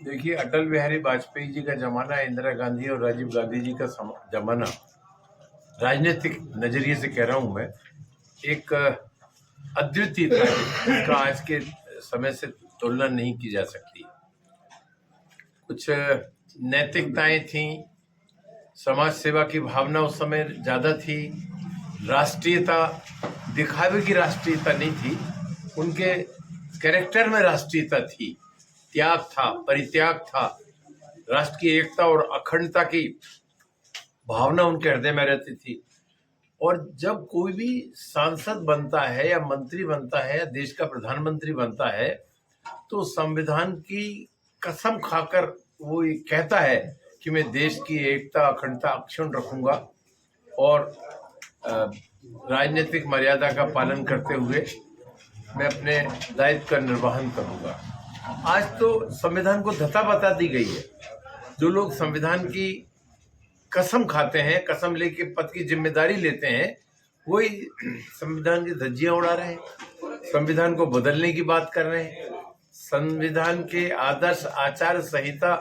देखिए, अटल बिहारी वाजपेयी जी का जमाना, इंदिरा गांधी और राजीव गांधी जी का जमाना, राजनीतिक नजरिए से कह रहा हूं मैं, एक अद्वितीय था जिसका आज के समय से तुलना नहीं की जा सकती। कुछ नैतिकताएं थी, समाज सेवा की भावना उस समय ज्यादा थी, राष्ट्रीयता, दिखावे की राष्ट्रीयता नहीं थी, उनके कैरेक्टर में राष्ट्रीयता थी, त्याग था, परित्याग था, राष्ट्र की एकता और अखंडता की भावना उनके हृदय में रहती थी। और जब कोई भी सांसद बनता है या मंत्री बनता है या देश का प्रधानमंत्री बनता है तो संविधान की कसम खाकर वो ये कहता है कि मैं देश की एकता अखंडता अक्षुण्ण रखूंगा और राजनीतिक मर्यादा का पालन करते हुए मैं अपने दायित्व का निर्वहन करूंगा। आज तो संविधान को धता बता दी गई है। जो लोग संविधान की कसम खाते हैं, कसम लेके पद की जिम्मेदारी लेते हैं, वही संविधान की धज्जियां उड़ा रहे हैं, संविधान को बदलने की बात कर रहे हैं। संविधान के आदर्श, आचार संहिता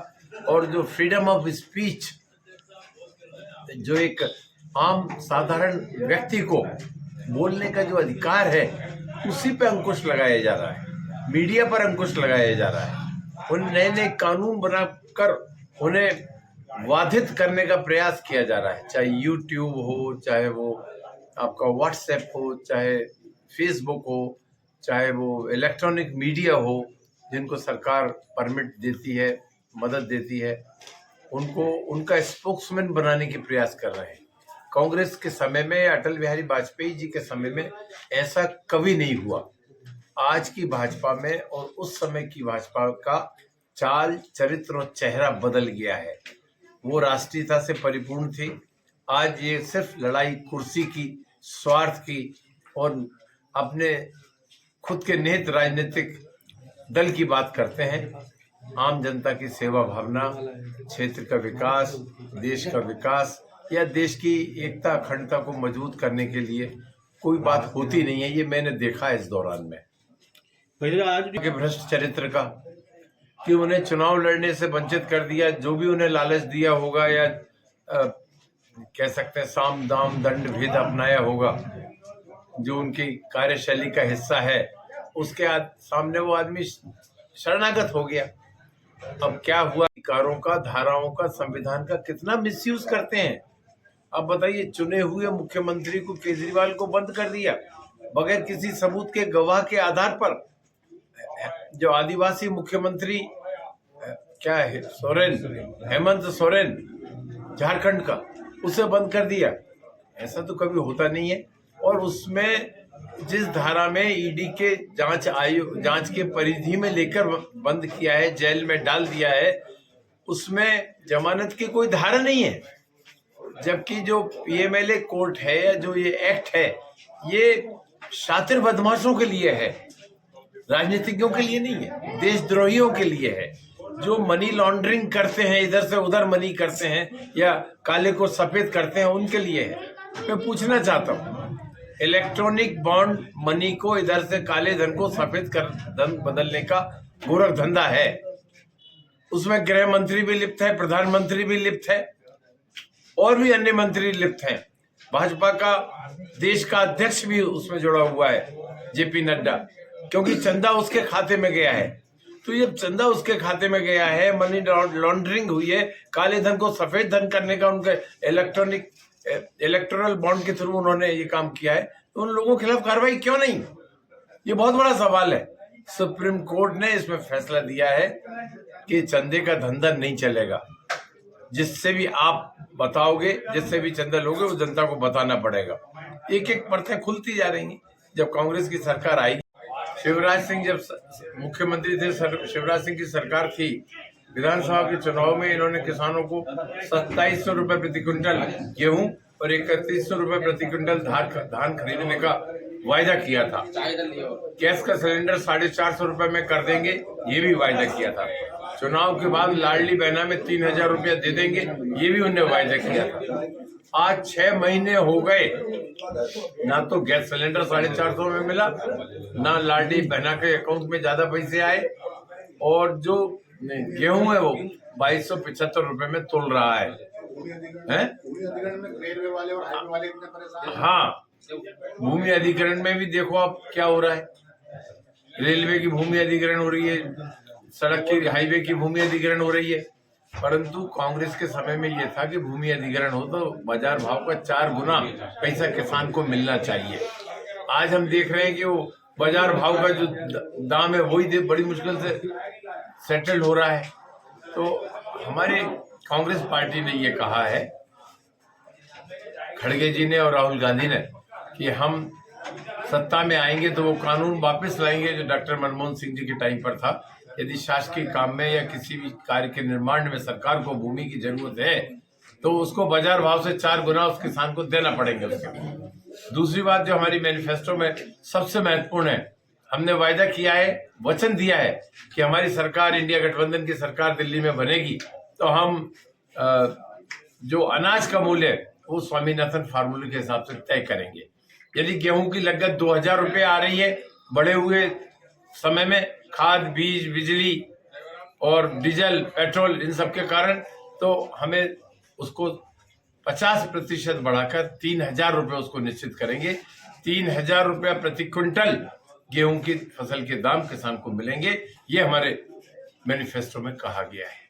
और जो फ्रीडम ऑफ स्पीच, जो एक आम साधारण व्यक्ति को बोलने का जो अधिकार है, उसी पे अंकुश लगाया जा रहा है, मीडिया पर अंकुश लगाया जा रहा है। उन नए नए कानून बनाकर उन्हें बाधित करने का प्रयास किया जा रहा है, चाहे यूट्यूब हो, चाहे वो आपका व्हाट्सएप हो, चाहे फेसबुक हो, चाहे वो इलेक्ट्रॉनिक मीडिया हो, जिनको सरकार परमिट देती है, मदद देती है, उनको उनका स्पोक्समैन बनाने के प्रयास कर रहे हैं। कांग्रेस के समय में, अटल बिहारी वाजपेयी जी के समय में ऐसा कभी नहीं हुआ। आज की भाजपा में और उस समय की भाजपा का चाल, चरित्र और चेहरा बदल गया है। वो राष्ट्रीयता से परिपूर्ण थी, आज ये सिर्फ लड़ाई कुर्सी की, स्वार्थ की और अपने खुद के निहित राजनीतिक दल की बात करते हैं। आम जनता की सेवा भावना, क्षेत्र का विकास, देश का विकास या देश की एकता अखंडता को मजबूत करने के लिए कोई बात होती नहीं है। ये मैंने देखा इस दौरान में के भ्रष्ट चरित्र का, कि उन्हें चुनाव लड़ने से वंचित कर दिया, जो भी उन्हें लालच दिया होगा या कह सकते हैं साम दाम दंड भेद अपनाया होगा, जो उनकी कार्यशैली का हिस्सा है, उसके सामने वो आदमी शरणागत हो गया। अब क्या हुआ, अधिकारों का, धाराओं का, संविधान का कितना मिसयूज करते हैं। अब बताइए, चुने हुए मुख्यमंत्री को, केजरीवाल को बंद कर दिया बगैर किसी सबूत के, गवाह के आधार पर। जो आदिवासी मुख्यमंत्री क्या है, सोरेन, हेमंत सोरेन झारखंड का, उसे बंद कर दिया। ऐसा तो कभी होता नहीं है। और उसमें जिस धारा में ईडी के जांच के परिधि में लेकर बंद किया है, जेल में डाल दिया है, उसमें जमानत की कोई धारा नहीं है। जबकि जो पीएमएलए कोर्ट है या जो ये एक्ट है, ये शातिर बदमाशों के लिए है, राजनीतिज्ञों के लिए नहीं है, देशद्रोहियों के लिए है, जो मनी लॉन्ड्रिंग करते हैं, इधर से उधर मनी करते हैं या काले को सफेद करते हैं, उनके लिए है। मैं पूछना चाहता हूँ, इलेक्ट्रॉनिक बॉन्ड मनी को, इधर से काले धन को सफेद कर धन बदलने का गोरख धंधा है। उसमें गृह मंत्री भी लिप्त है, प्रधानमंत्री भी लिप्त है और भी अन्य मंत्री लिप्त हैं। भाजपा का देश का अध्यक्ष भी उसमें जुड़ा हुआ है, जेपी नड्डा, क्योंकि चंदा उसके खाते में गया है। तो जब चंदा उसके खाते में गया है, मनी लॉन्ड्रिंग हुई है, काले धन को सफेद धन करने का उनके इलेक्टोरल बॉन्ड के थ्रू उन्होंने ये काम किया है, तो उन लोगों के खिलाफ कार्रवाई क्यों नहीं? ये बहुत बड़ा सवाल है। सुप्रीम कोर्ट ने इसमें फैसला दिया है कि चंदे का धंधा नहीं चलेगा। जिससे भी आप बताओगे, जिससे भी चंदा लोगे, वो जनता को बताना पड़ेगा। एक एक परतें खुलती जा रही हैं। जब कांग्रेस की सरकार आई, शिवराज सिंह जब मुख्यमंत्री थे, शिवराज सिंह की सरकार थी, विधानसभा के चुनाव में इन्होंने किसानों को 2700 रुपए प्रति क्विंटल गेहूं और 3100 रुपए प्रति क्विंटल धान खरीदने का वायदा किया था। गैस का सिलेंडर 450 रुपए में कर देंगे, ये भी वायदा किया था। चुनाव के बाद लाडली बहना में 3000 रुपया दे देंगे, ये भी उन्होंने वायदा किया था। आज 6 महीने हो गए, ना तो गैस सिलेंडर 450 में मिला, ना लाडली बहना के अकाउंट में ज्यादा पैसे आए, और जो नहीं, गेहूं है वो 2275 रुपए में तोल रहा है। रेलवे वाले और हाईवे वाले इतने परेशान। हाँ, भूमि अधिग्रहण में भी देखो आप क्या हो रहा है। रेलवे की भूमि अधिग्रहण हो रही है, सड़क की हाईवे की भूमि अधिग्रहण हो रही है, परंतु कांग्रेस के समय में ये था कि भूमि अधिग्रहण हो तो बाजार भाव का 4 गुना पैसा किसान को मिलना चाहिए। आज हम देख रहे हैं कि वो बाजार भाव का जो दाम है वही बड़ी मुश्किल से सेटल हो रहा है। तो हमारे कांग्रेस पार्टी ने ये कहा है, खड़गे जी ने और राहुल गांधी ने, कि हम सत्ता में आएंगे तो वो कानून वापस लाएंगे जो डॉक्टर मनमोहन सिंह जी के टाइम पर था। यदि शासकीय काम में या किसी भी कार्य के निर्माण में सरकार को भूमि की जरूरत है तो उसको बाजार भाव से 4 गुना उस किसान को देना पड़ेगा उसके लिए। दूसरी बात जो हमारी मैनिफेस्टो में सबसे महत्वपूर्ण है, हमने वायदा किया है, वचन दिया है कि हमारी सरकार, इंडिया गठबंधन की सरकार दिल्ली में बनेगी तो हम जो अनाज का मूल्य है वो स्वामीनाथन फार्मूले के हिसाब से तय करेंगे। यदि गेहूं की लागत 2000 रुपये आ रही है बढ़े हुए समय में, खाद, बीज, बिजली और डीजल, पेट्रोल इन सब के कारण, तो हमें उसको 50% बढ़ाकर 3000 रुपये उसको निश्चित करेंगे। 3000 रुपया प्रति क्विंटल गेहूं की फसल के दाम किसान को मिलेंगे। ये हमारे मैनिफेस्टो में कहा गया है।